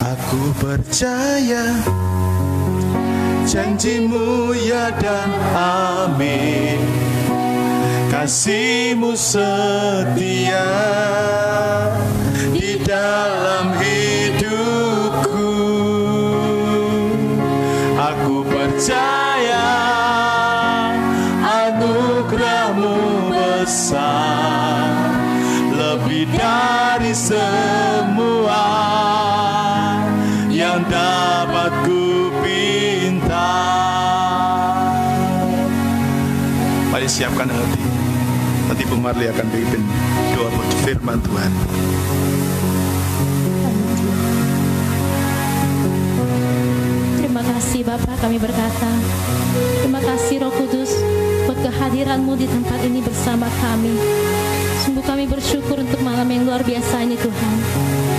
Aku percaya janjimu ya dan amin. Kasihmu setia di dalam hidupku. Aku percaya anugerahmu besar, lebih dari semua yang dapat ku pinta. Mari siapkan hati. Nanti Bung Marli akan pimpin doa firman Tuhan. Terima kasih Bapak, kami berkata terima kasih Roh Kudus buat kehadiran-Mu di tempat ini bersama kami. Sungguh kami bersyukur untuk malam yang luar biasa ini Tuhan,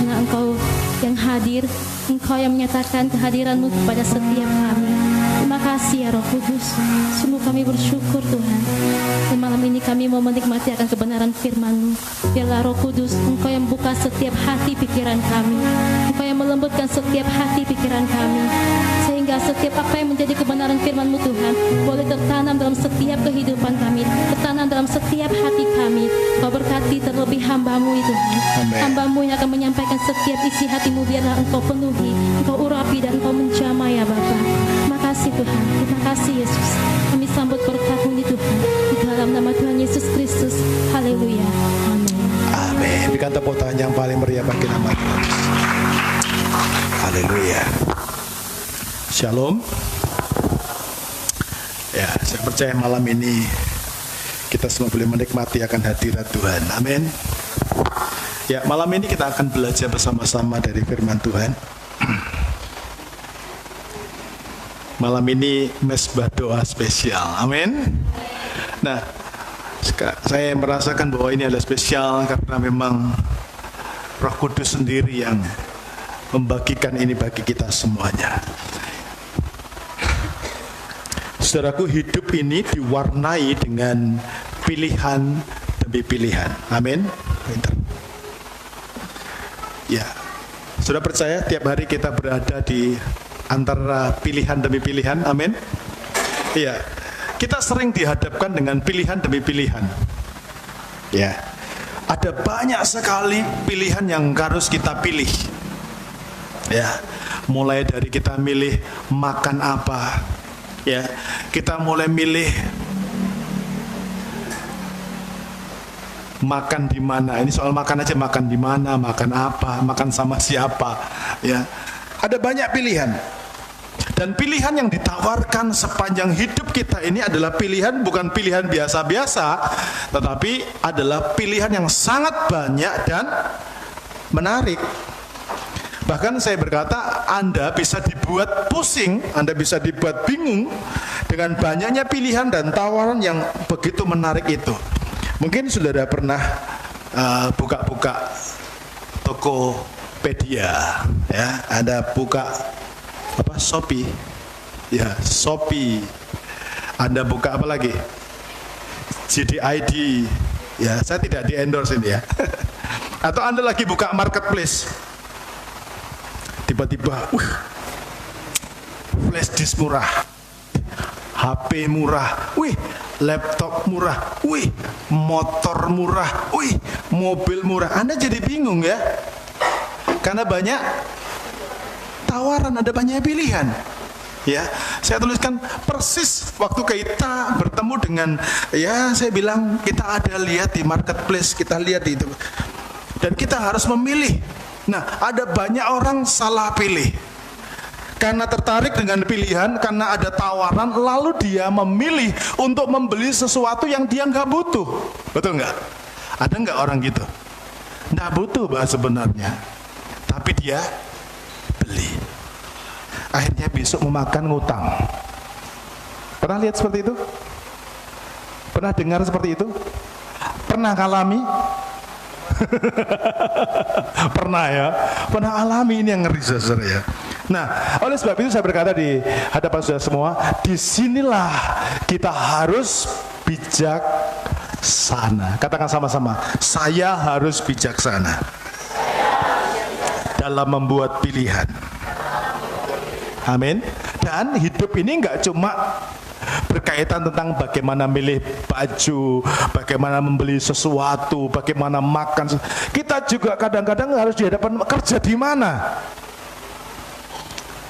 karena Engkau yang hadir, Engkau yang menyatakan kehadiran-Mu kepada setiap kami. Terima kasih ya Roh Kudus. Sungguh kami bersyukur Tuhan. Dan malam ini kami mau menikmati akan kebenaran firman-Mu. Biarlah Roh Kudus, Engkau yang buka setiap hati pikiran kami, Engkau yang melembutkan setiap hati pikiran kami, sehingga setiap apa yang menjadi kebenaran firman-Mu Tuhan boleh tertanam dalam setiap kehidupan kami, tertanam dalam setiap hati kami. Kau berkati terlebih hamba-Mu itu Tuhan. Hamba-Mu yang akan menyampaikan setiap isi hati-Mu, biarlah Engkau penuhi, Engkau urapi dan Engkau menjamah ya Bapa. Terima kasih Tuhan, terima kasih Yesus. Kami sambut berkat-Mu ini Tuhan, di dalam nama Tuhan Yesus Kristus. Haleluya, amin. Amin. Berikan tepuk tangan yang paling meriah bagi nama Tuhan. Haleluya. Shalom. Ya, saya percaya malam ini kita semua boleh menikmati akan hadirat Tuhan. Amin. Ya, malam ini kita akan belajar bersama-sama dari firman Tuhan. Malam ini mesbah doa spesial. Amin. Nah, saya merasakan bahwa ini adalah spesial karena memang Roh Kudus sendiri yang membagikan ini bagi kita semuanya. Saudaraku, hidup ini diwarnai dengan pilihan demi pilihan. Amin. Ya, sudah percaya tiap hari kita berada di antara pilihan demi pilihan. Amin. Iya, kita sering dihadapkan dengan pilihan demi pilihan. Ya, ada banyak sekali pilihan yang harus kita pilih. Ya, mulai dari kita milih makan apa, ya, kita mulai milih makan di mana. Ini soal makan aja, makan di mana, makan apa, makan sama siapa, ya. Ada banyak pilihan. Dan pilihan yang ditawarkan sepanjang hidup kita ini adalah pilihan, bukan pilihan biasa-biasa, tetapi adalah pilihan yang sangat banyak dan menarik. Bahkan saya berkata, Anda bisa dibuat pusing, Anda bisa dibuat bingung dengan banyaknya pilihan dan tawaran yang begitu menarik itu. Mungkin saudara pernah buka-buka Tokopedia, ya, ada buka apa, Shopee, ya, Shopee. Anda buka apa lagi? JDID, ya, saya tidak di endorse ini ya. Atau Anda lagi buka marketplace, tiba-tiba, flash disk murah, HP murah, laptop murah, motor murah, mobil murah. Anda jadi bingung ya, karena banyak tawaran, ada banyak pilihan. Ya, saya tuliskan persis waktu kita bertemu dengan, ya, saya bilang kita ada lihat di marketplace, kita lihat itu, dan kita harus memilih. Nah, ada banyak orang salah pilih karena tertarik dengan pilihan, karena ada tawaran, lalu dia memilih untuk membeli sesuatu yang dia nggak butuh. Betul nggak? Ada nggak orang gitu? Nggak butuh sebenarnya, tapi dia beli. Akhirnya besok memakan ngutang. Pernah lihat seperti itu? Pernah dengar seperti itu? Pernah alami? Pernah ya? Pernah alami, ini yang ngeri saudara ya. Nah, oleh sebab itu saya berkata di hadapan saudara semua, disinilah kita harus bijaksana. Katakan sama-sama, saya harus bijaksana dalam membuat pilihan. Amin. Dan hidup ini nggak cuma berkaitan tentang bagaimana milih baju, bagaimana membeli sesuatu, bagaimana makan. Kita juga kadang-kadang harus dihadapan kerja di mana.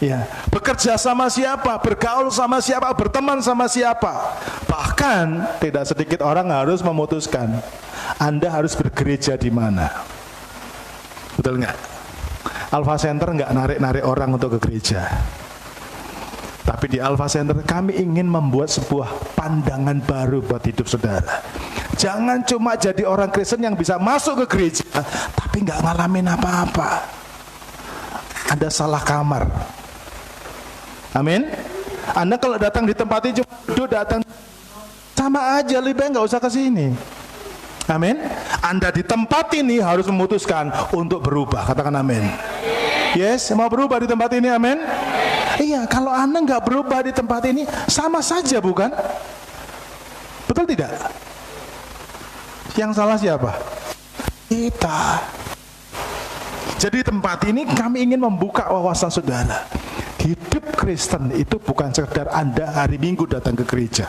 Ya, bekerja sama siapa, bergaul sama siapa, berteman sama siapa. Bahkan tidak sedikit orang harus memutuskan Anda harus bergereja di mana. Betul nggak? Alpha Center nggak narik-narik orang untuk ke gereja. Tapi di Alpha Center kami ingin membuat sebuah pandangan baru buat hidup saudara. Jangan cuma jadi orang Kristen yang bisa masuk ke gereja tapi nggak ngalamin apa-apa. Anda salah kamar. Amin. Anda kalau datang di tempat ini cuma duduk datang, sama aja, lebih baik nggak usah ke sini. Amin. Anda di tempat ini harus memutuskan untuk berubah. Katakan amin. Yes, mau berubah di tempat ini, amin. Iya, kalau Anda nggak berubah di tempat ini, sama saja bukan? Betul tidak? Yang salah siapa? Kita. Jadi tempat ini kami ingin membuka wawasan saudara. Hidup Kristen itu bukan sekedar Anda hari Minggu datang ke gereja.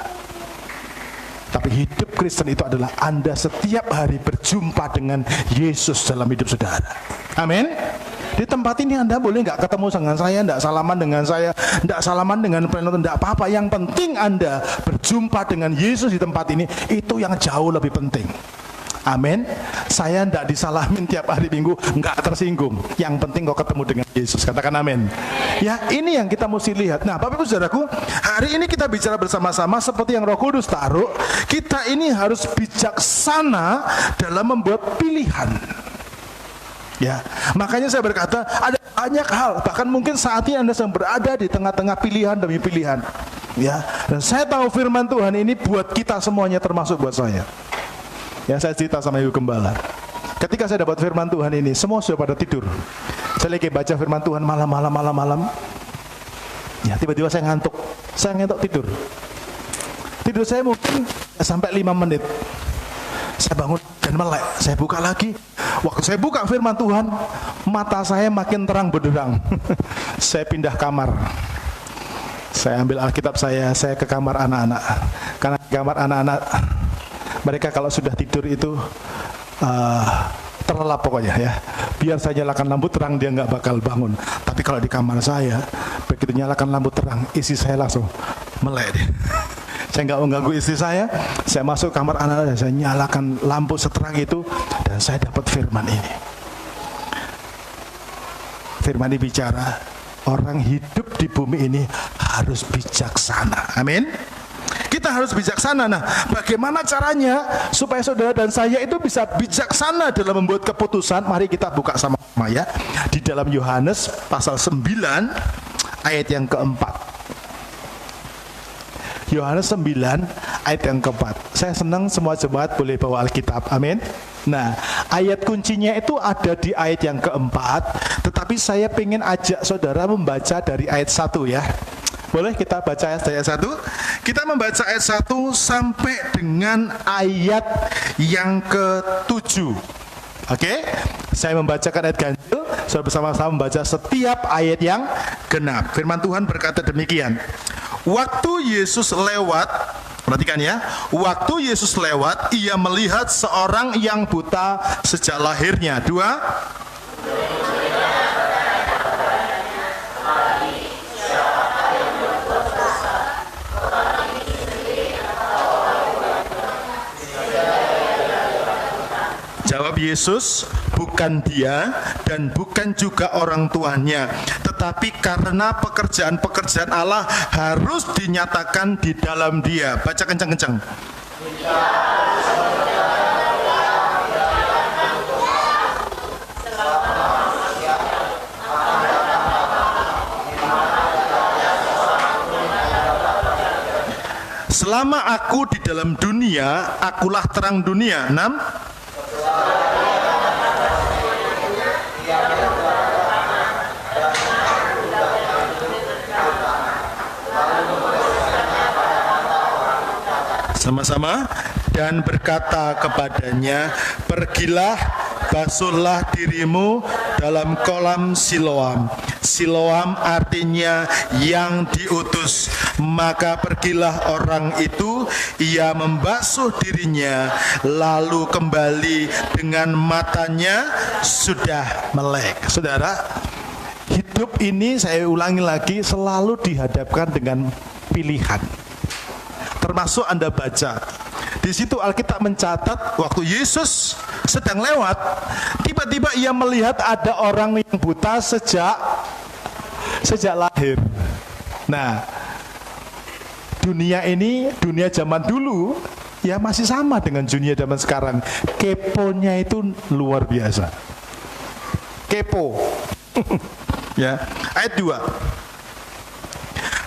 Tapi hidup Kristen itu adalah Anda setiap hari berjumpa dengan Yesus dalam hidup saudara. Amin. Di tempat ini Anda boleh nggak ketemu dengan saya, nggak salaman dengan saya, nggak salaman dengan penonton, nggak apa-apa. Yang penting Anda berjumpa dengan Yesus di tempat ini, itu yang jauh lebih penting. Amin. Saya nggak disalamin tiap hari Minggu, nggak tersinggung. Yang penting kau ketemu dengan Yesus. Katakan amin. Ya, ini yang kita mesti lihat. Nah, Bapak Ibu Saudaraku, hari ini kita bicara bersama-sama seperti yang Roh Kudus taruh. Kita ini harus bijaksana dalam membuat pilihan. Ya, makanya saya berkata ada banyak hal, bahkan mungkin saat ini Anda sedang berada di tengah-tengah pilihan demi pilihan. Ya, dan saya tahu firman Tuhan ini buat kita semuanya, termasuk buat saya. Ya, saya cerita sama Ibu Gembala. Ketika saya dapat firman Tuhan ini, semua sudah pada tidur. Saya lagi baca firman Tuhan malam. Ya, tiba-tiba saya ngantuk tidur. Tidur saya mungkin sampai 5 menit. Saya bangun dan melek, saya buka lagi. Waktu saya buka firman Tuhan, mata saya makin terang benderang. Saya pindah kamar. Saya ambil Alkitab saya ke kamar anak-anak. Karena di kamar anak-anak, mereka kalau sudah tidur itu terlelap pokoknya ya. Biar saya nyalakan lampu terang, dia nggak bakal bangun. Tapi kalau di kamar saya, begitu nyalakan lampu terang, isi saya langsung melek. Saya nggak mengganggu istri saya masuk kamar anak-anak dan saya nyalakan lampu seterang itu, dan saya dapat firman ini. Firman ini bicara, orang hidup di bumi ini harus bijaksana. Amin. Kita harus bijaksana. Nah, bagaimana caranya supaya saudara dan saya itu bisa bijaksana dalam membuat keputusan? Mari kita buka sama-sama ya. Di dalam Yohanes pasal 9 ayat yang keempat. Yohanes 9 ayat yang keempat. Saya senang semua jemaat boleh bawa Alkitab. Amin. Nah, ayat kuncinya itu ada di ayat yang keempat, tetapi saya pengen ajak saudara membaca dari ayat 1 ya. Boleh kita baca ayat 1? Kita membaca ayat 1 sampai dengan ayat yang ke-7. Oke? Saya membacakan ayat ganjil, saudara bersama-sama membaca setiap ayat yang genap. Firman Tuhan berkata demikian. Waktu Yesus lewat, perhatikan ya, waktu Yesus lewat, ia melihat seorang yang buta sejak lahirnya. 2. Jawab Yesus, bukan dia dan bukan juga orang tuanya, tetapi karena pekerjaan-pekerjaan Allah harus dinyatakan di dalam dia. Baca kencang-kencang. Selama aku di dalam dunia, akulah terang dunia. 6. Sama-sama. Dan berkata kepadanya, pergilah, basuhlah dirimu dalam kolam Siloam. Siloam artinya yang diutus. Maka pergilah orang itu, ia membasuh dirinya, lalu kembali dengan matanya sudah melek. Saudara, hidup ini saya ulangi lagi selalu dihadapkan dengan pilihan. Termasuk Anda baca di situ Alkitab mencatat waktu Yesus sedang lewat, tiba-tiba ia melihat ada orang yang buta sejak lahir. Nah, dunia ini, dunia zaman dulu ya masih sama dengan dunia zaman sekarang. Keponya itu luar biasa. Kepo. Ya, ayat 2.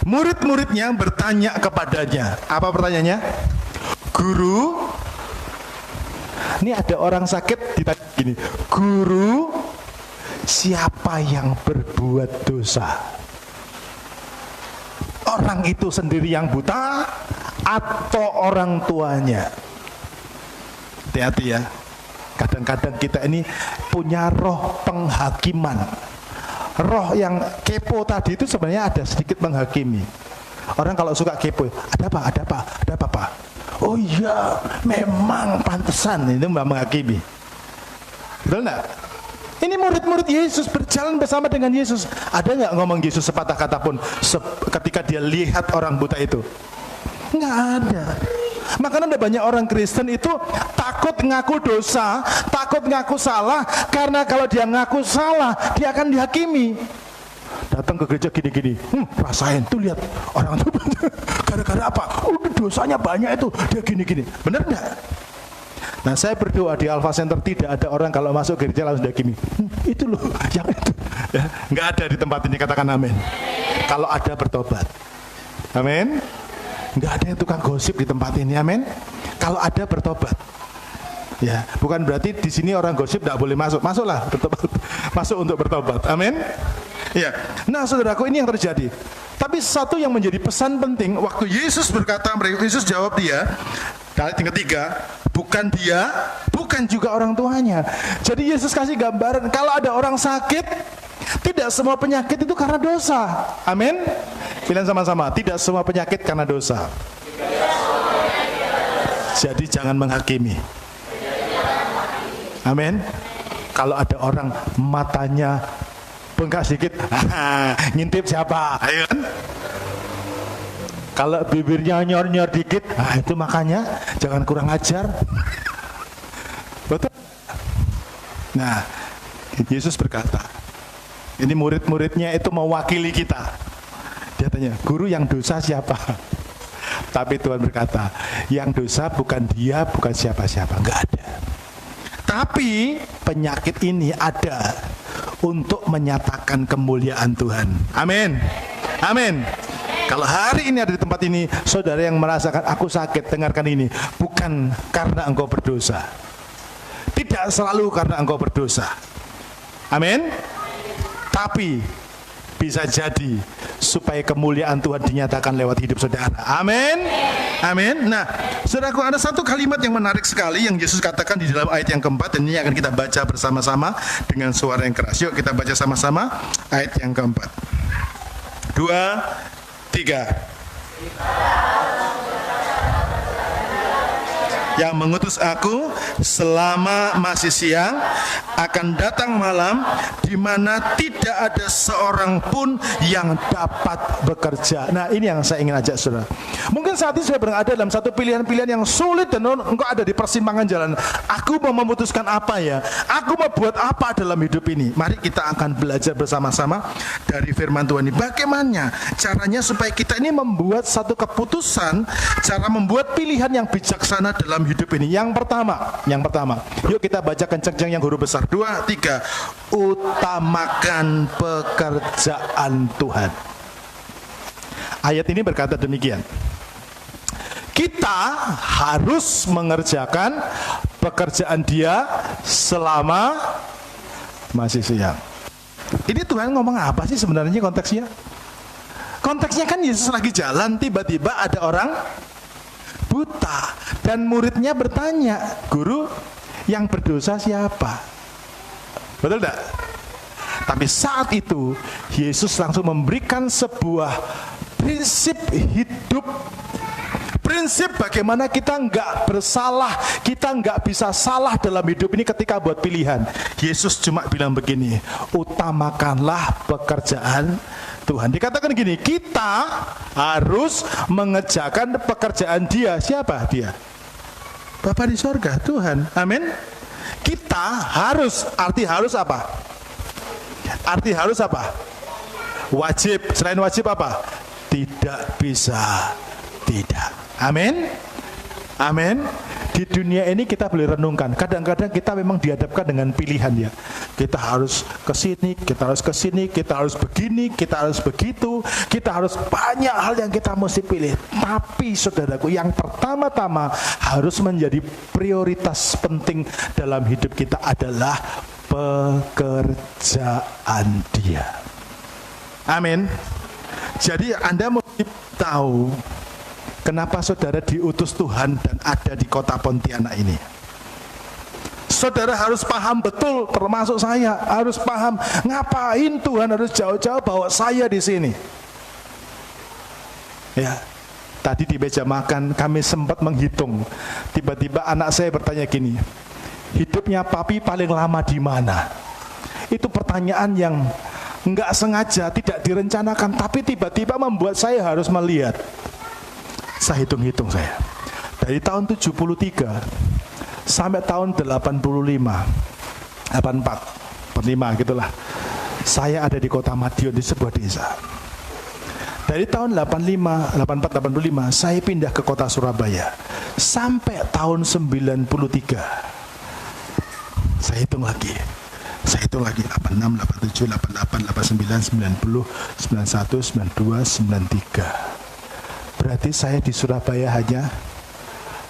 Murid-muridnya bertanya kepadanya. Apa pertanyaannya? Guru, ini ada orang sakit ditanya gini, Guru, siapa yang berbuat dosa? Orang itu sendiri yang buta atau orang tuanya? Hati-hati ya. Kadang-kadang kita ini punya roh penghakiman. Roh yang kepo tadi itu sebenarnya ada sedikit menghakimi. Orang kalau suka kepo, ada apa Pak? Oh iya, memang pantesan, itu menghakimi. Betul enggak? Ini murid-murid Yesus berjalan bersama dengan Yesus. Ada nggak ngomong Yesus sepatah kata pun ketika dia lihat orang buta itu? Nggak ada. Makanya ada banyak orang Kristen itu takut ngaku dosa, takut ngaku salah, karena kalau dia ngaku salah, dia akan dihakimi. Datang ke gereja gini-gini, rasain tuh, lihat orang itu gara-gara apa? Dosanya banyak itu, dia gini-gini. Benar enggak? Nah, saya berdoa di Alpha Center tidak ada orang kalau masuk gereja langsung dihakimi. Itu loh, yang itu. Ya, enggak ada di tempat ini, katakan amin. Kalau ada bertobat. Amin. Enggak ada yang tukang gosip di tempat ini, amin. Kalau ada bertobat. Ya, bukan berarti di sini orang gosip tidak boleh masuk. Masuklah, bertobat. Masuk untuk bertobat. Amin. Ya. Nah, saudaraku, ini yang terjadi. Tapi satu yang menjadi pesan penting waktu Yesus berkata, Yesus jawab dia, ayat yang ketiga, bukan dia, bukan juga orang tuanya. Jadi Yesus kasih gambaran kalau ada orang sakit, tidak semua penyakit itu karena dosa. Amin. Bilang sama-sama, tidak semua penyakit karena dosa. Jadi jangan menghakimi. Amin. Kalau ada orang matanya bengkak sedikit, ngintip siapa? Ayo kan? Kalau bibirnya nyor-nyor dikit, itu makanya jangan kurang ajar. Betul? Nah, Yesus berkata, ini murid-muridnya itu mewakili kita. Dia tanya, Guru, yang dosa siapa? Tapi Tuhan berkata, yang dosa bukan dia, bukan siapa-siapa, enggak ada. Tapi penyakit ini ada untuk menyatakan kemuliaan Tuhan. Amin. Amin. Kalau hari ini ada di tempat ini, saudara yang merasakan aku sakit, dengarkan ini, bukan karena engkau berdosa. Tidak selalu karena engkau berdosa. Amin. Tapi bisa jadi supaya kemuliaan Tuhan dinyatakan lewat hidup saudara. Amin. Amin. Nah, saudaraku, ada satu kalimat yang menarik sekali yang Yesus katakan di dalam ayat yang keempat, dan ini akan kita baca bersama-sama dengan suara yang keras. Yuk kita baca sama-sama ayat yang keempat. 2, 3. Yang mengutus aku selama masih siang akan datang malam, di mana tidak ada seorang pun yang dapat bekerja. Nah, ini yang saya ingin ajak saudara. Mungkin saat ini saya berada dalam satu pilihan-pilihan yang sulit dan engkau ada di persimpangan jalan. Aku mau memutuskan apa ya? Aku mau buat apa dalam hidup ini? Mari kita akan belajar bersama-sama dari firman Tuhan ini. Bagaimana caranya supaya kita ini membuat satu keputusan, cara membuat pilihan yang bijaksana dalam hidup ini. Yang pertama, yuk kita baca kencang-kencang yang huruf besar. 2, 3. Utamakan pekerjaan Tuhan. Ayat ini berkata demikian. Kita harus mengerjakan pekerjaan Dia selama masih siang. Ini Tuhan ngomong apa sih sebenarnya konteksnya? Konteksnya kan Yesus lagi jalan, tiba-tiba ada orang buta dan muridnya bertanya, Guru, yang berdosa siapa? Betul tidak? Tapi saat itu Yesus langsung memberikan sebuah prinsip hidup, prinsip bagaimana kita nggak bersalah, kita nggak bisa salah dalam hidup ini ketika buat pilihan. Yesus cuma bilang begini, utamakanlah pekerjaan Tuhan. Dikatakan gini, kita harus mengerjakan pekerjaan Dia. Siapa Dia? Bapa di sorga, Tuhan. Amin. Kita harus, arti harus apa? Arti harus apa? Wajib. Selain wajib apa? Tidak bisa tidak. Amin. Amin. Di dunia ini kita boleh renungkan. Kadang-kadang kita memang dihadapkan dengan pilihan ya. Kita harus ke sini, kita harus ke sini, kita harus begini, kita harus begitu, kita harus banyak hal yang kita mesti pilih. Tapi saudaraku, yang pertama-tama harus menjadi prioritas penting dalam hidup kita adalah pekerjaan Dia. Amin. Jadi Anda mesti tahu kenapa saudara diutus Tuhan dan ada di kota Pontianak ini. Saudara harus paham betul, termasuk saya harus paham ngapain Tuhan harus jauh-jauh bawa saya di sini. Ya, tadi di meja makan kami sempat menghitung. Tiba-tiba anak saya bertanya gini, hidupnya papi paling lama di mana? Itu pertanyaan yang nggak sengaja, tidak direncanakan, tapi tiba-tiba membuat saya harus melihat. Saya hitung-hitung saya. Dari tahun 73 sampai tahun 85, 84, 45 gitulah. Saya ada di kota Madiun di sebuah desa. Dari tahun 85, 84, 85 saya pindah ke kota Surabaya. Sampai tahun 93. Saya hitung lagi. 86, 87, 88, 89, 90, 91, 92, 93. Berarti saya di Surabaya hanya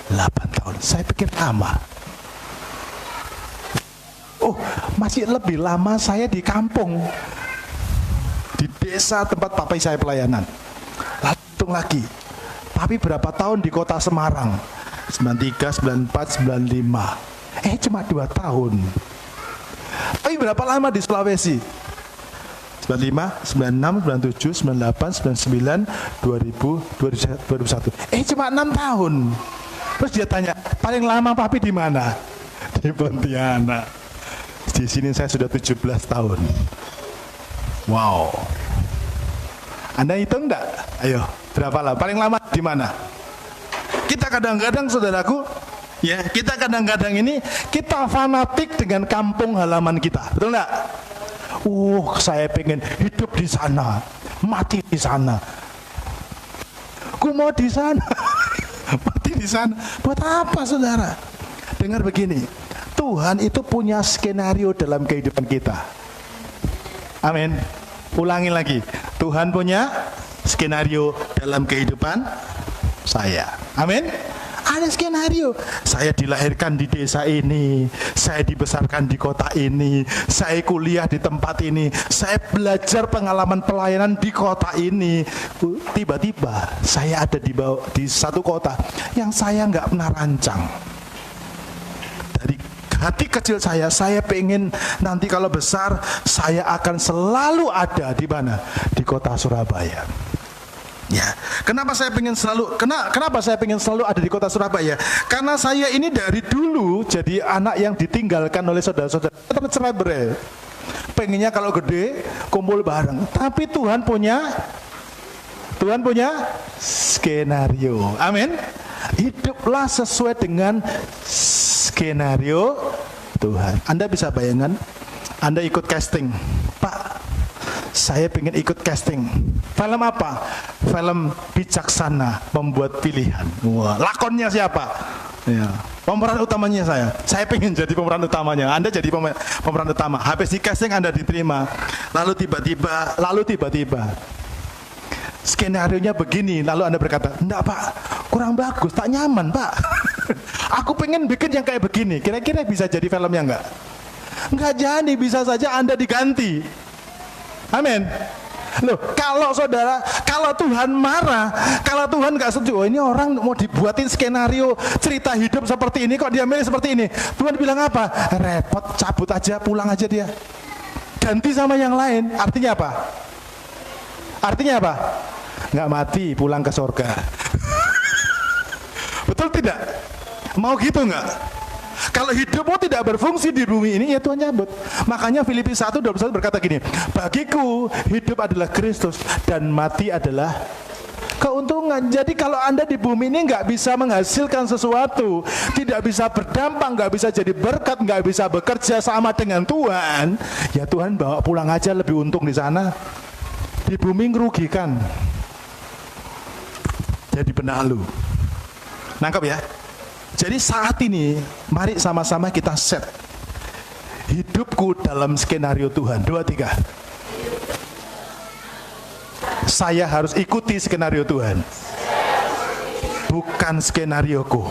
8 tahun. Saya pikir lama. Oh, masih lebih lama saya di kampung, di desa tempat papi saya pelayanan. Lalu hitung lagi, papi berapa tahun di kota Semarang? 93, 94, 95. Cuma 2 tahun. Tapi berapa lama di Sulawesi? 95, 96, 97, 98, 99, 2000, 2001. Cuma 6 tahun. Terus dia tanya, paling lama papi di mana? Di Pontianak. Di sini saya sudah 17 tahun. Wow. Anda hitung enggak? Ayo, berapa lama? Paling lama di mana? Kita kadang-kadang saudaraku, ya, kita kadang-kadang ini kita fanatik dengan kampung halaman kita, betul enggak? Saya pengen hidup di sana, mati di sana. Ku mau di sana, mati di sana. Buat apa, saudara? Dengar begini, Tuhan itu punya skenario dalam kehidupan kita. Amin. Ulangi lagi, Tuhan punya skenario dalam kehidupan saya. Amin. Ada skenario. Saya dilahirkan di desa ini, saya dibesarkan di kota ini, saya kuliah di tempat ini, saya belajar pengalaman pelayanan di kota ini. Tiba-tiba saya ada di satu kota yang saya nggak pernah rancang. Dari hati kecil saya pengen nanti kalau besar saya akan selalu ada di mana? Di kota Surabaya. Ya, kenapa saya pengen selalu ada di kota Surabaya? Karena saya ini dari dulu jadi anak yang ditinggalkan oleh saudara-saudara. Tercerai berai. Pengennya kalau gede kumpul bareng. Tapi Tuhan punya skenario. Amin. Hiduplah sesuai dengan skenario Tuhan. Anda bisa bayangkan, Anda ikut casting, Pak, saya pengen ikut casting. Film apa? Film Bijaksana Membuat Pilihan. Wah, lakonnya siapa? Ya, pemeran utamanya saya. Saya pengen jadi pemeran utamanya. Anda jadi pemeran utama. Habis di casting Anda diterima. Lalu tiba-tiba skenarionya begini. Lalu Anda berkata, enggak Pak, kurang bagus, tak nyaman Pak. Aku pengen bikin yang kayak begini. Kira-kira bisa jadi filmnya enggak? Enggak jadi, bisa saja Anda diganti. Amin. Loh, kalau Tuhan marah, kalau Tuhan gak setuju, oh ini orang mau dibuatin skenario cerita hidup seperti ini, kok dia milih seperti ini. Tuhan bilang apa? Repot, cabut aja, pulang aja dia. Ganti sama yang lain. Artinya apa? Artinya apa? Nggak mati, pulang ke surga. Betul tidak? Mau gitu nggak? Kalau hidupmu tidak berfungsi di bumi ini, ya Tuhan cabut. Makanya Filipi 1:21 berkata gini, bagiku hidup adalah Kristus dan mati adalah keuntungan. Jadi kalau Anda di bumi ini nggak bisa menghasilkan sesuatu, tidak bisa berdampak, nggak bisa jadi berkat, nggak bisa bekerja sama dengan Tuhan, ya Tuhan bawa pulang aja, lebih untung di sana. Di bumi merugikan. Jadi benalu. Nangkep ya? Jadi saat ini, mari sama-sama kita set hidupku dalam skenario Tuhan. 2, 3. Saya harus ikuti skenario Tuhan, bukan skenarioku.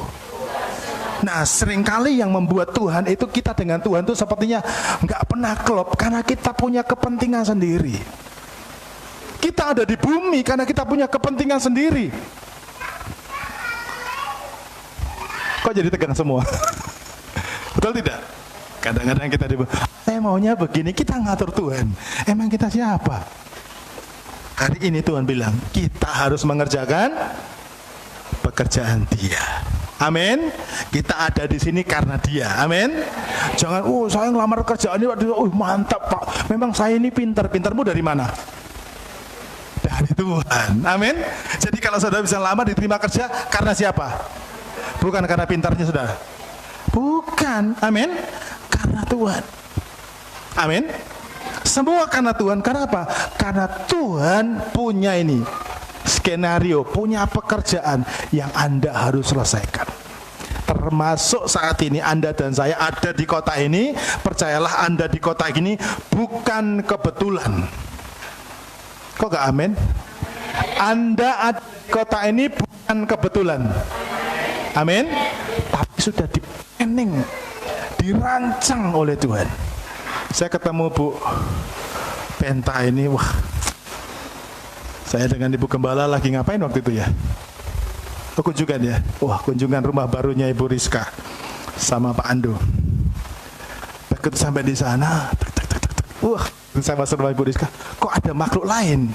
Nah, seringkali yang membuat Tuhan itu, kita dengan Tuhan itu sepertinya nggak pernah klop, karena kita punya kepentingan sendiri. Kita ada di bumi karena kita punya kepentingan sendiri. Kok jadi tegang semua? Betul tidak? Kadang-kadang kita saya maunya begini, kita ngatur Tuhan. Emang kita siapa? Hari ini Tuhan bilang, kita harus mengerjakan pekerjaan Dia. Amin. Kita ada di sini karena Dia. Amin. Jangan, saya ngelamar kerjaan ini, mantap Pak. Memang saya ini pintar. Pintarmu dari mana? Dari Tuhan. Amin. Jadi kalau saudara bisa lamar, diterima kerja, karena siapa? Bukan karena pintarnya saudara. Bukan. Amin. Karena Tuhan. Amin. Semua karena Tuhan. Karena apa? Karena Tuhan punya ini skenario, punya pekerjaan yang Anda harus selesaikan. Termasuk saat ini Anda dan saya ada di kota ini. Percayalah, Anda di kota ini bukan kebetulan. Kok gak amin? Anda ada di kota ini bukan kebetulan. Amin. Tapi sudah di planning, dirancang oleh Tuhan. Saya ketemu Bu Penta ini, wah, saya dengan Ibu Gembala lagi ngapain waktu itu ya? Kunjungan ya? Wah, kunjungan rumah barunya Ibu Rizka sama Pak Ando. Begitu sampai di sana, wah, saya masuk rumah Ibu Rizka, kok ada makhluk lain?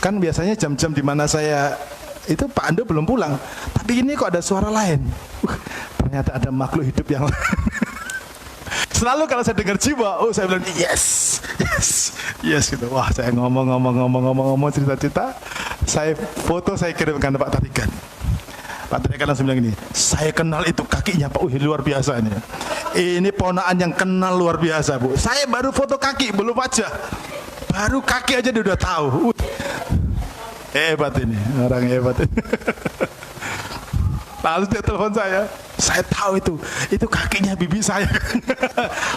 Kan biasanya jam-jam di mana saya itu Pak Ando belum pulang, tapi ini kok ada suara lain. Ternyata ada makhluk hidup yang lain. Selalu kalau saya dengar jiwa, saya bilang yes gitu. Wah, saya ngomong cerita-cerita, saya foto, saya kirimkan ke Pak Tarikan. Pak Tarikan langsung bilang gini, saya kenal itu kakinya Pak, luar biasa ini. Ini ponakan yang kenal luar biasa Bu. Saya baru foto kaki, belum wajah. Baru kaki aja dia udah tahu. Hebat ini, orang hebat ini. Lalu dia telepon saya tahu itu kakinya bibi saya.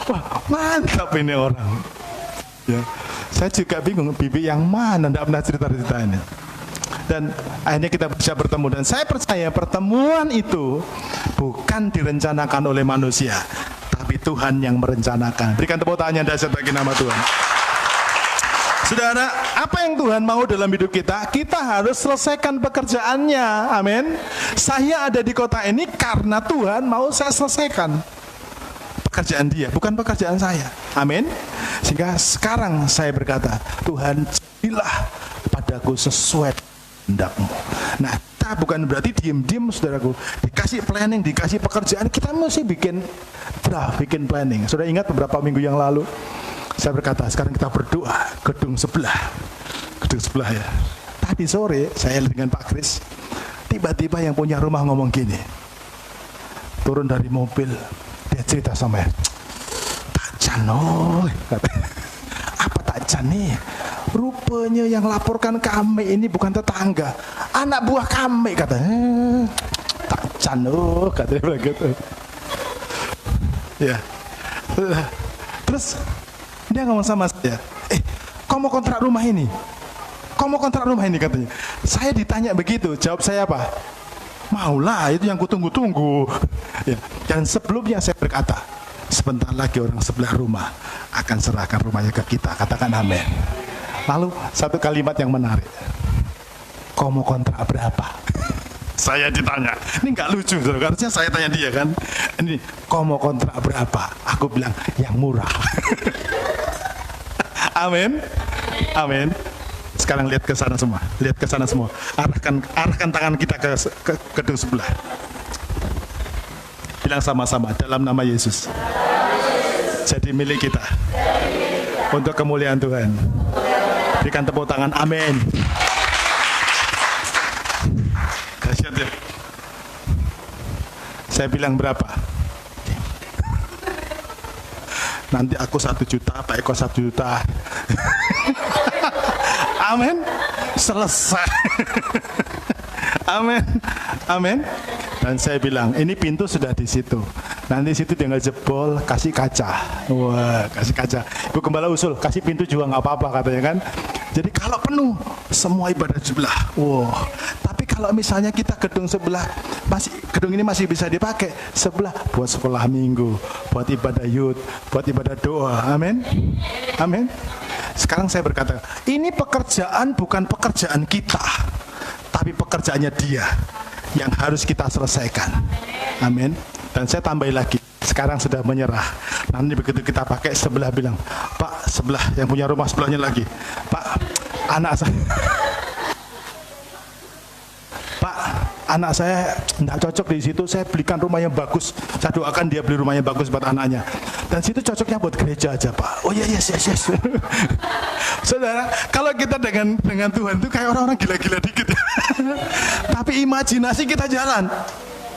Wah, mantap ini orang. Ya, saya juga bingung, bibi yang mana, tidak pernah cerita-cerita ini. Dan akhirnya kita bisa bertemu, dan saya percaya pertemuan itu bukan direncanakan oleh manusia, tapi Tuhan yang merencanakan. Berikan tepuk tangan yang dahsyat bagi nama Tuhan. Saudara, apa yang Tuhan mau dalam hidup kita, kita harus selesaikan pekerjaannya. Amin. Saya ada di kota ini karena Tuhan mau saya selesaikan pekerjaan Dia, bukan pekerjaan saya. Amin. Sehingga sekarang saya berkata, Tuhan, jadilah padaku sesuai kehendak-Mu. Nah, kita bukan berarti diem-diem, saudaraku. Dikasih planning, dikasih pekerjaan, kita mesti bikin draft, bikin planning. Saudara ingat beberapa minggu yang lalu, saya berkata, sekarang kita berdoa gedung sebelah ya. Tadi sore saya dengan Pak Kris, tiba-tiba yang punya rumah ngomong gini, turun dari mobil, dia cerita sama saya, Tacan, apa Tacan nih? Rupanya yang laporkan kami ini bukan tetangga, anak buah kami, katanya. Tacan, katanya begitu. Ya, terus dia ngomong sama saya, kau mau kontrak rumah ini? Kau mau kontrak rumah ini, katanya. Saya ditanya begitu, jawab saya apa? Maulah, itu yang kutunggu-tunggu. Ya. Dan sebelumnya saya berkata, sebentar lagi orang sebelah rumah akan serahkan rumahnya ke kita. Katakan amin. Lalu satu kalimat yang menarik. Kau mau kontrak berapa? Saya ditanya. Ini nggak lucu, harusnya saya tanya dia kan. Ini, kau mau kontrak berapa? Aku bilang, yang murah. Amin. Amin. Sekarang lihat ke sana semua. Lihat ke sana semua. Arahkan tangan kita ke gedung sebelah. Bilang sama-sama, dalam nama Yesus. Jadi milik kita. Untuk kemuliaan Tuhan. Berikan tepuk tangan. Amin. Dahsyat ya. Saya bilang berapa? Nanti aku 1 juta, Pak Eko 1 juta. Amin. Selesai. Amin. Amin. Dan saya bilang, ini pintu sudah di situ. Nanti situ tinggal jebol, kasih kaca. Wah, kasih kaca. Ibu Gembala usul, kasih pintu juga nggak apa-apa katanya kan. Jadi kalau penuh, semua ibadah sebelah. Wah. Tapi kalau misalnya kita gedung sebelah, gedung ini masih bisa dipakai. Sebelah buat sekolah minggu, buat ibadah youth, buat ibadah doa. Amin. Amin. Sekarang saya berkata, ini pekerjaan bukan pekerjaan kita, tapi pekerjaannya Dia yang harus kita selesaikan. Amin. Dan saya tambahin lagi, sekarang sudah menyerah. Nanti begitu kita pakai, sebelah bilang, Pak, sebelah yang punya rumah sebelahnya lagi, Pak, anak saya, Pak, anak saya tidak cocok di situ. Saya belikan rumah yang bagus. Saya doakan dia beli rumah yang bagus buat anaknya. Dan situ cocoknya buat gereja aja, Pak. Oh iya, yes. Saudara, kalau kita dengan Tuhan itu kayak orang-orang gila-gila dikit. Tapi imajinasi kita jalan.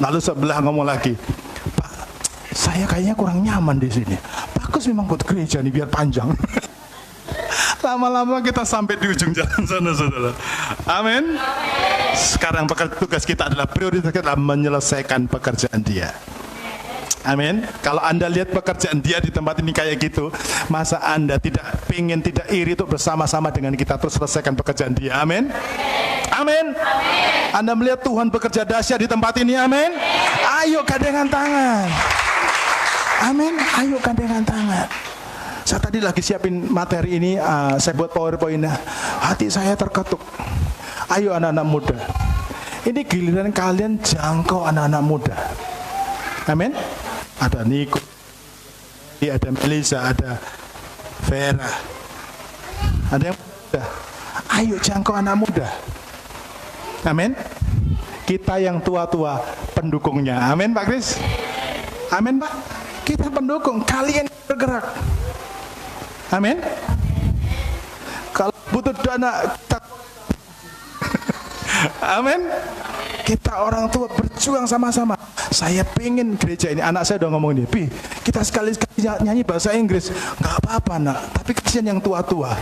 Lalu sebelah ngomong lagi, Pak, saya kayaknya kurang nyaman di sini. Bagus memang buat gereja nih, biar panjang. Lama-lama kita sampai di ujung jalan sana, saudara. Amin. Sekarang tugas kita adalah, prioritas kita adalah menyelesaikan pekerjaan Dia. Amin. Kalau Anda lihat pekerjaan Dia di tempat ini kayak gitu, masa Anda tidak iri untuk bersama-sama dengan kita terus selesaikan pekerjaan Dia. Amin. Amin. Anda melihat Tuhan bekerja dahsyat di tempat ini. Amin. Ayo gandengan tangan. Amin. Ayo gandengan tangan. Saya tadi lagi siapin materi ini, saya buat PowerPoint-nya. Hati saya terketuk. Ayo anak-anak muda. Ini giliran kalian jangkau anak-anak muda. Amin. Ada Niko, ada Melisa, ada Vera, ada yang muda. Ayo jangkau anak muda. Amin. Kita yang tua-tua pendukungnya. Amin Pak Kris. Amin Pak. Kita pendukung, kalian bergerak. Amin. Kalau butuh dana, kita amin. Kita orang tua berjuang sama-sama. Saya pengen gereja ini, anak saya udah ngomong ini, Pi, kita sekali-sekali nyanyi bahasa Inggris. Nggak apa-apa nak, tapi kesian yang tua-tua.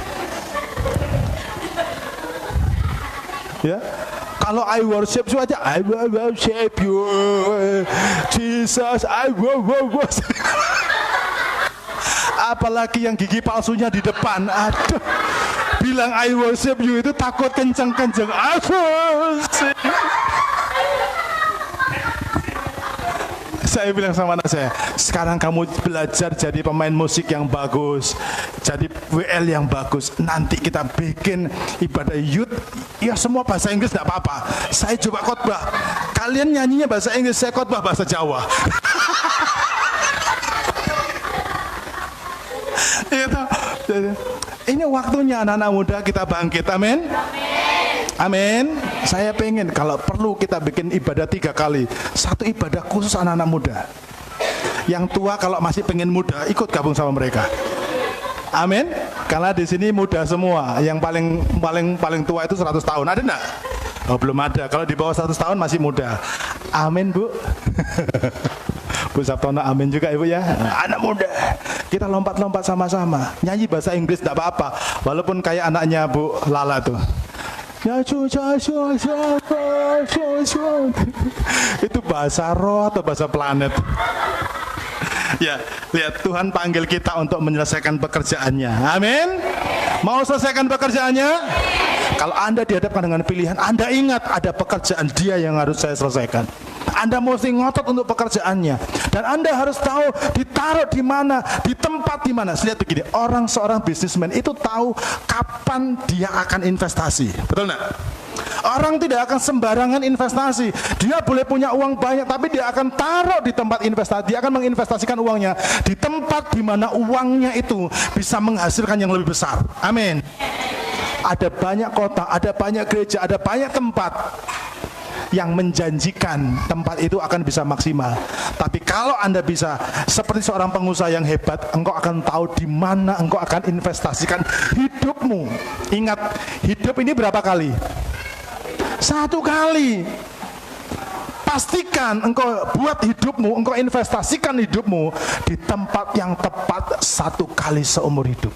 Ya, kalau I worship you aja, I worship you, Jesus, I worship. Apalagi yang gigi palsunya di depan, aduh. Bilang I worship you itu takut kenceng-kenceng. I worship. Saya bilang sama anak saya, sekarang kamu belajar jadi pemain musik yang bagus, jadi WL yang bagus. Nanti kita bikin ibadah youth, ya semua bahasa Inggris tidak apa-apa. Saya coba khotbah, kalian nyanyinya bahasa Inggris, saya khotbah bahasa Jawa. Ini waktunya anak-anak muda kita bangkit. Amin. Amin. Saya pengen kalau perlu kita bikin ibadah 3 kali. Satu ibadah khusus anak-anak muda. Yang tua kalau masih pengen muda, ikut gabung sama mereka. Amin. Karena di sini muda semua. Yang paling tua itu 100 tahun. Ada enggak? Oh, belum ada. Kalau di bawah 100 tahun masih muda. Amin, Bu. Bu Sabtono, amin juga Ibu ya. Anak muda, kita lompat-lompat sama-sama. Nyanyi bahasa Inggris enggak apa-apa. Walaupun kayak anaknya Bu Lala tuh. Itu bahasa roh atau bahasa planet? Ya, lihat Tuhan panggil kita untuk menyelesaikan pekerjaannya. Amin. Mau selesaikan pekerjaannya? Kalau Anda dihadapkan dengan pilihan, Anda ingat ada pekerjaan Dia yang harus saya selesaikan. Anda mesti ngotot untuk pekerjaannya, dan Anda harus tahu ditaruh di mana, di tempat di mana. Lihat begini, seorang bisnismen itu tahu kapan dia akan investasi, betul nggak? Orang tidak akan sembarangan investasi. Dia boleh punya uang banyak, tapi dia akan taruh di tempat investasi. Dia akan menginvestasikan uangnya di tempat di mana uangnya itu bisa menghasilkan yang lebih besar. Amin. Ada banyak kota, ada banyak gereja, ada banyak tempat yang menjanjikan tempat itu akan bisa maksimal. Tapi kalau Anda bisa seperti seorang pengusaha yang hebat, engkau akan tahu di mana engkau akan investasikan hidupmu. Ingat, hidup ini berapa kali? 1 kali. Pastikan engkau buat hidupmu, engkau investasikan hidupmu di tempat yang tepat 1 kali seumur hidup.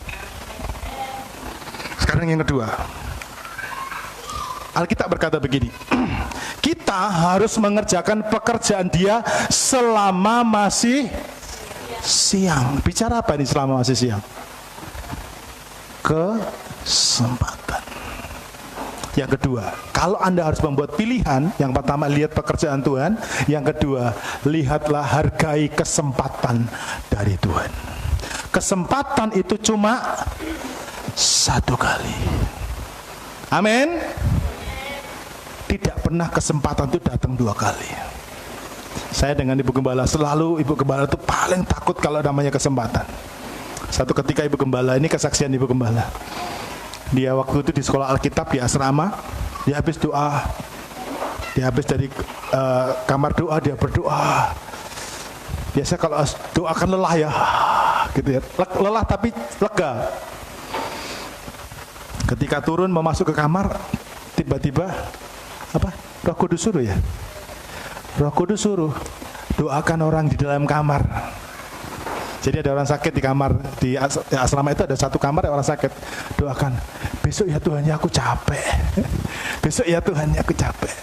Sekarang yang kedua, Alkitab berkata begini, kita harus mengerjakan pekerjaan Dia selama masih siang. Bicara apa ini selama masih siang? Kesempatan. Yang kedua, kalau Anda harus membuat pilihan, yang pertama lihat pekerjaan Tuhan, yang kedua lihatlah hargai kesempatan dari Tuhan. Kesempatan itu cuma 1 kali. Amin. Tidak pernah kesempatan itu datang 2 kali. Saya dengan Ibu Gembala, selalu Ibu Gembala itu paling takut kalau namanya kesempatan. Satu ketika Ibu Gembala, ini kesaksian Ibu Gembala, dia waktu itu di sekolah Alkitab di asrama, dia habis doa, dia habis dari kamar doa, dia berdoa. Biasa kalau doa kan lelah ya, gitu ya, lelah tapi lega. Ketika turun mau masuk ke kamar, tiba-tiba Roh Kudus suruh ya. Roh Kudus suruh doakan orang di dalam kamar. Jadi ada orang sakit di kamar, di asrama itu ada 1 kamar orang sakit. Doakan, besok ya Tuhan ya aku capek. Besok ya Tuhan ya aku capek.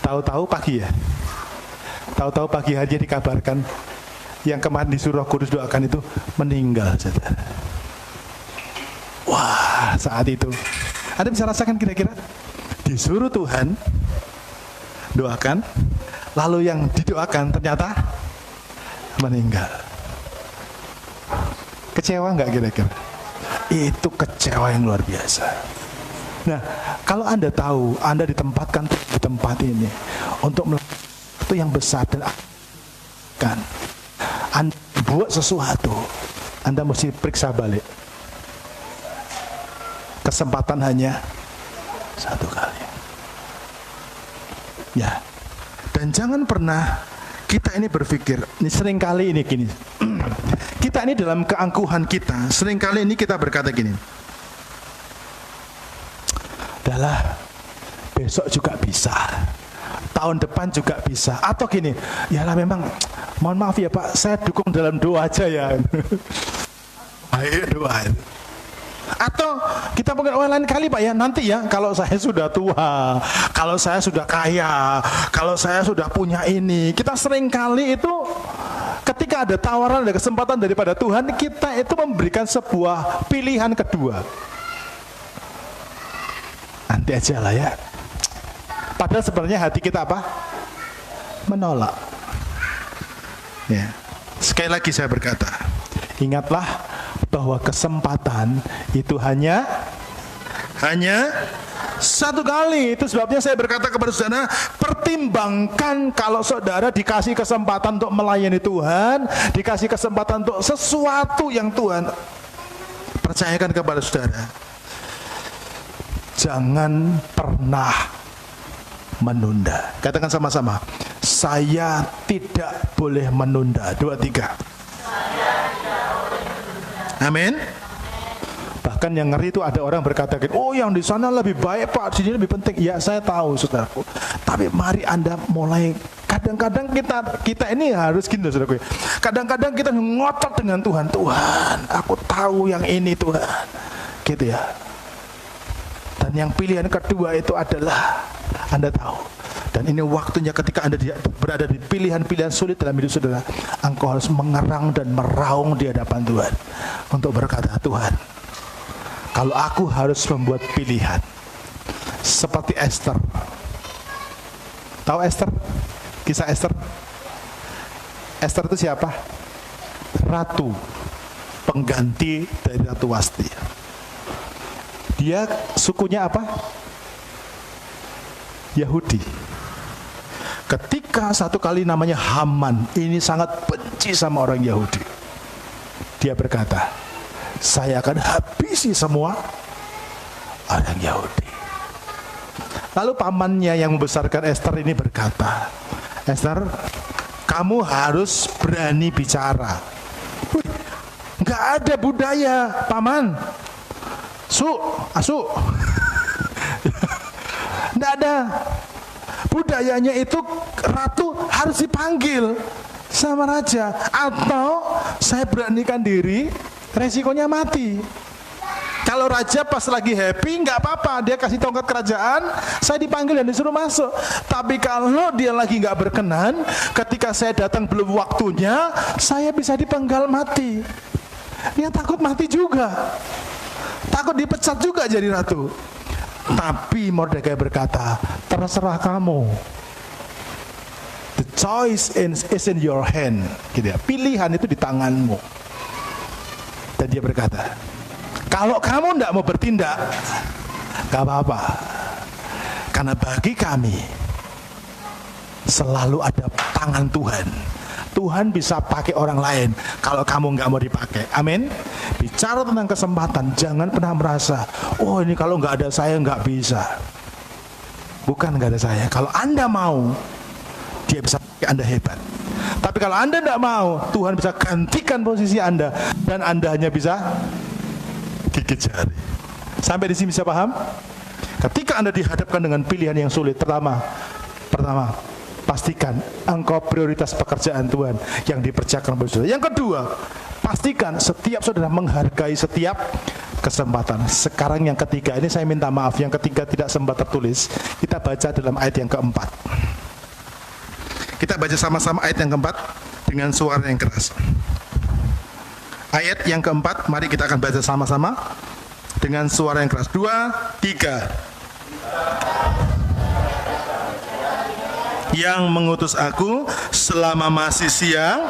Tahu-tahu pagi ya. Tahu-tahu pagi aja dikabarkan yang kemarin disuruh Roh Kudus doakan itu meninggal, saudara. Wah, saat itu Anda bisa rasakan kira-kira disuruh Tuhan doakan, lalu yang didoakan ternyata meninggal. Kecewa nggak kira-kira? Itu kecewa yang luar biasa. Nah, kalau Anda tahu Anda ditempatkan di tempat ini untuk melakukan sesuatu yang besar dan akan Anda buat sesuatu, Anda mesti periksa balik. Kesempatan hanya 1 kali. Ya. Dan jangan pernah kita ini berpikir, ini sering kali ini gini. Kita ini dalam keangkuhan kita, sering kali ini kita berkata gini. Adalah besok juga bisa. Tahun depan juga bisa. Atau gini, yalah memang mohon maaf ya Pak, saya dukung dalam doa aja ya. Ayo doa. Atau kita mungkin lain kali Pak ya, nanti ya kalau saya sudah tua, kalau saya sudah kaya, kalau saya sudah punya ini. Kita sering kali itu ketika ada tawaran, ada kesempatan daripada Tuhan, kita itu memberikan sebuah pilihan kedua. Nanti aja lah ya. Padahal sebenarnya hati kita apa? Menolak. Ya. Sekali lagi saya berkata, ingatlah bahwa kesempatan itu hanya 1 kali. Itu sebabnya saya berkata kepada saudara, pertimbangkan kalau saudara dikasih kesempatan untuk melayani Tuhan, dikasih kesempatan untuk sesuatu yang Tuhan percayakan kepada saudara, jangan pernah menunda. Katakan sama-sama, saya tidak boleh menunda. 2, 3. Amin. Bahkan yang ngeri itu ada orang berkata, oh yang di sana lebih baik Pak, di sini lebih penting. Ya saya tahu saudaraku. Tapi mari Anda mulai, kadang-kadang kita ini harus gini saudaraku. Kadang-kadang kita ngotot dengan Tuhan. Tuhan, aku tahu yang ini Tuhan. Gitu ya. Dan yang pilihan kedua itu adalah Anda tahu. Dan ini waktunya ketika Anda berada di pilihan-pilihan sulit dalam hidup saudara, engkau harus mengerang dan meraung di hadapan Tuhan untuk berkata, Tuhan, Kalau aku harus membuat pilihan seperti Esther. Tahu Esther? Kisah Esther? Esther itu siapa? Ratu, pengganti dari Ratu Wasti. Dia sukunya apa? Yahudi. Ketika satu kali namanya Haman, ini sangat benci sama orang Yahudi. Dia berkata, saya akan habisi semua orang Yahudi. Lalu pamannya yang membesarkan Esther ini berkata, Esther, kamu harus berani bicara. Nggak ada budaya, paman. Asu. Nggak ada. Budayanya itu ratu harus dipanggil sama raja. Atau saya beranikan diri, resikonya mati. Kalau raja pas lagi happy nggak apa-apa, dia kasih tongkat kerajaan, saya dipanggil dan disuruh masuk. Tapi kalau dia lagi nggak berkenan, ketika saya datang belum waktunya, saya bisa dipenggal mati. Dia takut mati juga, takut dipecat juga jadi ratu. Tapi Mordekai berkata, terserah kamu. The choice is in your hand. Gitu ya. Pilihan itu di tanganmu. Dan dia berkata, kalau kamu tidak mau bertindak, gak apa-apa. Karena bagi kami selalu ada tangan Tuhan. Tuhan bisa pakai orang lain kalau kamu nggak mau dipakai. Amin. Bicara tentang kesempatan, jangan pernah merasa, oh ini kalau nggak ada saya nggak bisa. Bukan nggak ada saya. Kalau Anda mau, dia bisa pakai Anda hebat. Tapi kalau Anda nggak mau, Tuhan bisa gantikan posisi Anda dan Anda hanya bisa gigit jari. Sampai di sini bisa paham? Ketika Anda dihadapkan dengan pilihan yang sulit, pertama, pastikan engkau prioritas pekerjaan Tuhan yang dipercayakan kepada saudara. Yang kedua, pastikan setiap saudara menghargai setiap kesempatan. Sekarang yang ketiga, ini saya minta maaf, yang ketiga tidak sempat tertulis. Kita baca dalam ayat yang keempat. Kita baca sama-sama ayat yang keempat dengan suara yang keras. Ayat yang keempat, mari kita akan baca sama-sama dengan suara yang keras. 2, 3. Yang mengutus aku selama masih siang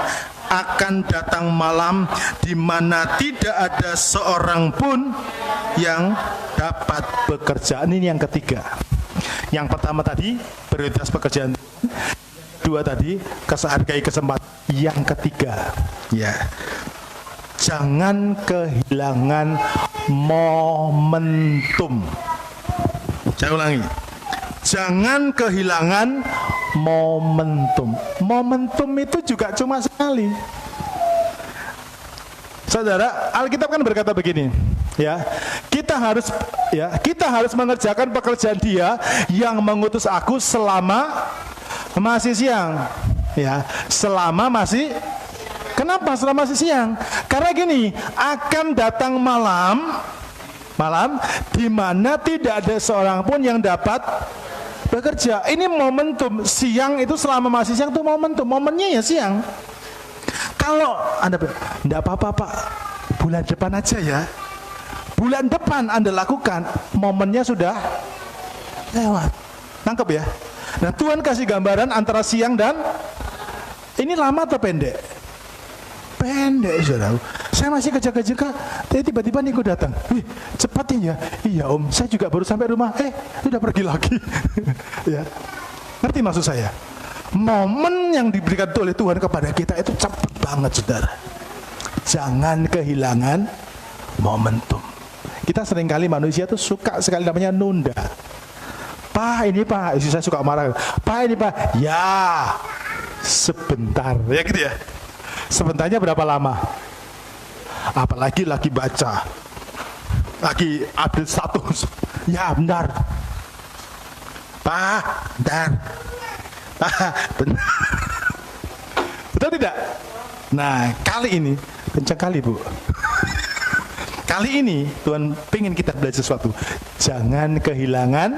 akan datang malam di mana tidak ada seorang pun yang dapat bekerja. Ini yang ketiga. Yang pertama tadi prioritas pekerjaan. Dua tadi hargai kesempatan. Yang ketiga, ya, jangan kehilangan momentum. Saya ulangi. Jangan kehilangan momentum. Momentum itu juga cuma sekali. Saudara, Alkitab kan berkata begini, ya. Kita harus mengerjakan pekerjaan Dia yang mengutus aku selama masih siang. Ya, selama masih. Kenapa selama masih siang? Karena gini, akan datang malam di mana tidak ada seorang pun yang dapat bekerja. Ini momentum. Siang itu selama masih siang itu momentum. Momennya ya siang. Kalau Anda tidak apa-apa Pak, bulan depan aja ya. Bulan depan Anda lakukan, momennya sudah lewat. Nangkep ya? Nah, Tuhan kasih gambaran antara siang dan ini lama atau pendek? Pendek, saudara. Saya masih kerja-kerja, tiba-tiba Niko datang. Wih, cepatnya ya. Iya Om, saya juga baru sampai rumah. Sudah pergi lagi. Ya, ngerti maksud saya? Momen yang diberikan oleh Tuhan kepada kita itu cepat banget, saudara. Jangan kehilangan momentum. Kita seringkali manusia tuh suka sekali namanya nunda. Pak, ini Pak, istri saya suka marah. Pak, ini Pak, ya sebentar, ya gitu ya. Sebentarnya berapa lama? Apalagi lagi baca, lagi update status. Ya benar, Pak, benar, Pak, benar. Betul tidak? Nah, kali ini kencang kali Bu. Kali ini Tuhan pengen kita belajar sesuatu. Jangan kehilangan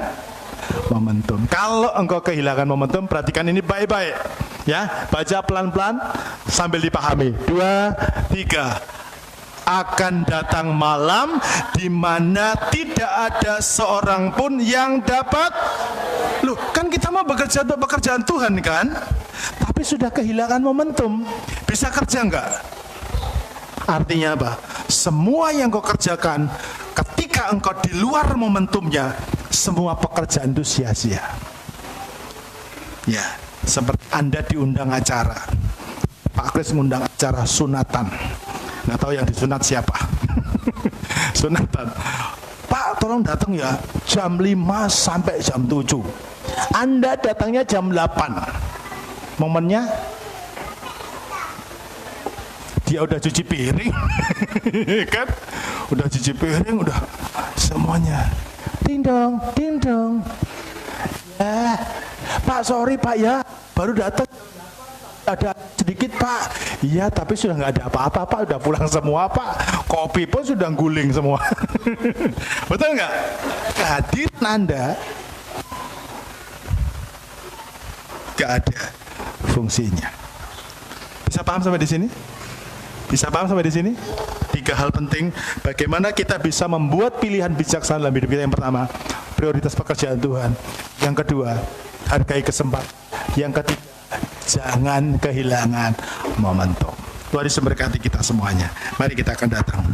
momentum. Kalau engkau kehilangan momentum, perhatikan ini baik-baik. Ya, baca pelan-pelan sambil dipahami. 2, 3. akan datang malam di mana tidak ada seorang pun yang dapat. Loh, kan kita mau bekerja untuk pekerjaan Tuhan kan? Tapi sudah kehilangan momentum. Bisa kerja enggak? Artinya apa? Semua yang kau kerjakan ketika engkau di luar momentumnya, semua pekerjaan itu sia-sia. Ya, seperti Anda diundang acara, Pak Kris mengundang acara sunatan. Nggak tahu yang disunat siapa. Sunatan. Pak, tolong datang ya jam 5 sampai jam 7. Anda datangnya jam 8. Momennya dia udah cuci piring. Kan? Udah cuci piring, udah semuanya. Ding dong, ding dong. Ya, Pak, sorry Pak ya, baru datang. Ada sedikit Pak. Iya, tapi sudah nggak ada apa-apa Pak, udah pulang semua Pak. Kopi pun sudah guling semua. Betul nggak? Kehadiran Anda nggak ada fungsinya. Bisa paham sampai di sini? Bisa paham sampai di sini? 3 hal penting bagaimana kita bisa membuat pilihan bijaksana dalam hidup kita. Yang pertama, prioritas pekerjaan Tuhan. Yang kedua, hargai kesempatan. Yang ketiga, jangan kehilangan momentum. Tuhan Yesus memberkati kita semuanya. Mari kita akan datang